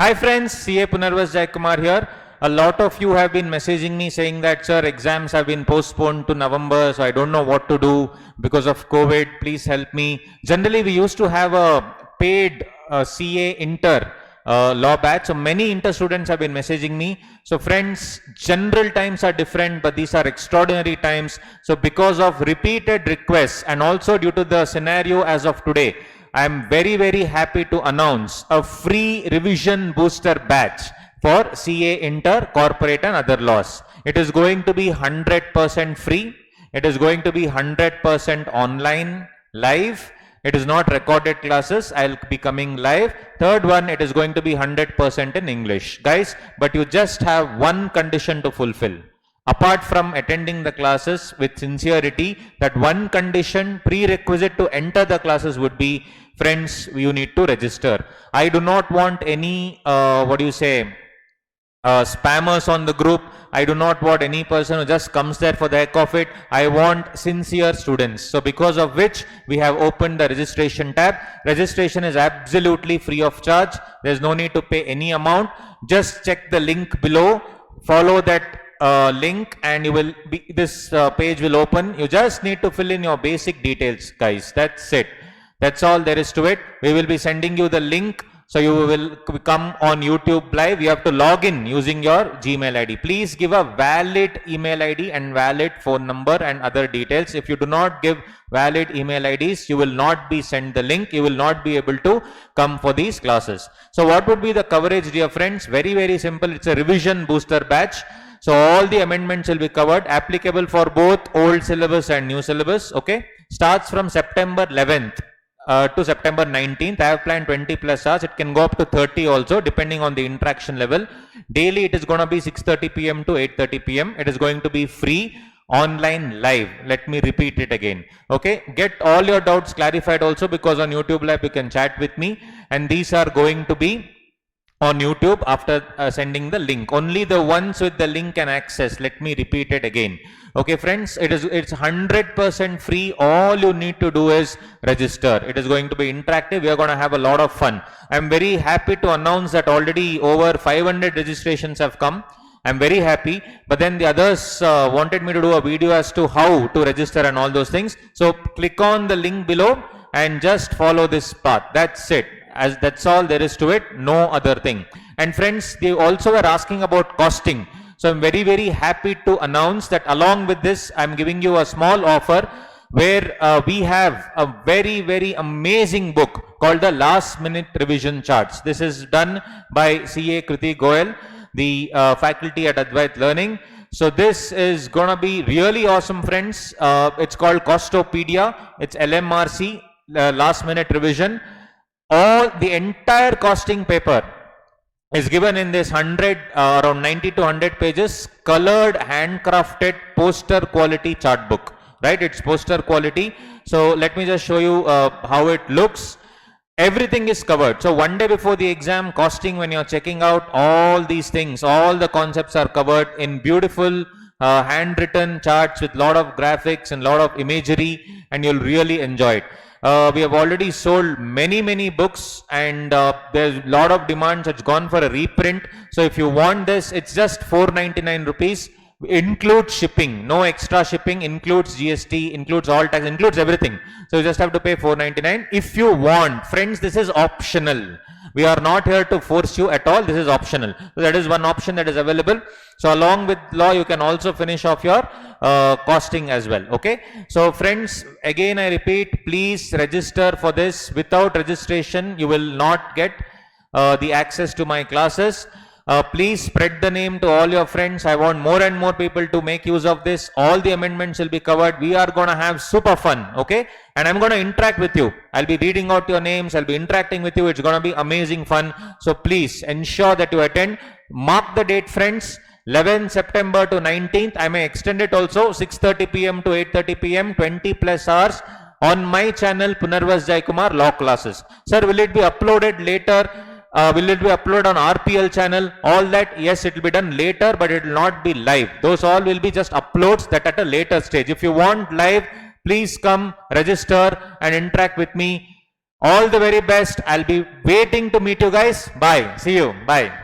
Hi friends, CA Punarvas Jaikumar here. A lot of you have been messaging me saying that, sir, exams have been postponed to November, so I don't know what to do because of COVID. Please help me. Generally, we used to have a paid CA inter law batch. So many inter students have been messaging me. So friends, general times are different, but these are extraordinary times. So because of repeated requests and also due to the scenario as of today, I am very happy to announce a free revision booster batch for CA Inter, Corporate and Other Laws. It is going to be 100% free. It is going to be 100% online, live. It is not recorded classes. I'll be coming live. Third one, it is going to be 100% in English. Guys, but you just have one condition to fulfill. Apart from attending the classes with sincerity, that one condition prerequisite to enter the classes would be, friends, you need to register. I do not want any, spammers on the group. I do not want any person who just comes there for the heck of it. I want sincere students. So because of which we have opened the registration tab. Registration is absolutely free of charge. There's no need to pay any amount. Just check the link below. Follow that link and you will be, this page will open. You just need to fill in your basic details, guys. That's it. That's all there is to it. We will be sending you the link. So you will come on YouTube live. You have to log in using your Gmail ID. Please give a valid email ID and valid phone number and other details. If you do not give valid email IDs, you will not be sent the link. You will not be able to come for these classes. So what would be the coverage, dear friends? Very simple. It's a revision booster batch. So all the amendments will be covered, applicable for both old syllabus and new syllabus. Okay, starts from September 11th. To September 19th. I have planned 20 plus hours. It can go up to 30 also depending on the interaction level. Daily it is going to be 6:30 p.m. to 8:30 p.m. It is going to be free, online, live. Let me repeat it again. Okay, get all your doubts clarified also, because on YouTube live you can chat with me, and these are going to be on YouTube after sending the link. Only the ones with the link can access. Let me repeat it again. Okay friends, it's 100% free. All you need to do is register. It is going to be interactive. We are going to have a lot of fun. I'm very happy to announce that already over 500 registrations have come. I'm very happy, but then the others wanted me to do a video as to how to register and all those things. So click on the link below and just follow this path. That's it. As that's all there is to it, no other thing. And friends, they also were asking about costing. So I'm very happy to announce that along with this, I'm giving you a small offer where we have a very amazing book called the Last Minute Revision Charts. This is done by CA Kriti Goyal, the faculty at Advait Learning. So this is gonna be really awesome, friends. It's called Costopedia. It's LMRC, Last Minute Revision. All the entire costing paper is given in this around 90 to 100 pages, colored, handcrafted, poster quality chart book. Right? It's poster quality. So let me just show you how it looks. Everything is covered. So one day before the exam, costing, when you're checking out, all these things, all the concepts are covered in beautiful handwritten charts with lot of graphics and lot of imagery, and you'll really enjoy it. We have already sold many books, and there's a lot of demands. It's gone for a reprint. So if you want this, it's just 499 rupees. Includes shipping, no extra shipping, includes GST, includes all tax, includes everything. So you just have to pay 499. If you want, friends, this is optional. We are not here to force you at all. This is optional. So that is one option that is available. So along with law, you can also finish off your costing as well. Okay. So friends, again I repeat, please register for this. Without registration, you will not get the access to my classes. Please spread the name to all your friends. I want more and more people to make use of this. All the amendments will be covered. We are going to have super fun. Okay. And I'm going to interact with you. I'll be reading out your names. I'll be interacting with you. It's going to be amazing fun. So please ensure that you attend. Mark the date, friends. 11 September to 19th. I may extend it also. 6:30 p.m. to 8:30 p.m. 20 plus hours on my channel, Punarvas Jaikumar Law Classes. Sir, will it be uploaded later? Will it be uploaded on RPL channel? All that, yes, it will be done later, but it will not be live. Those all will be just uploads that at a later stage. If you want live, please come, register and interact with me All the very best. I'll be waiting to meet you guys. Bye. See you. Bye.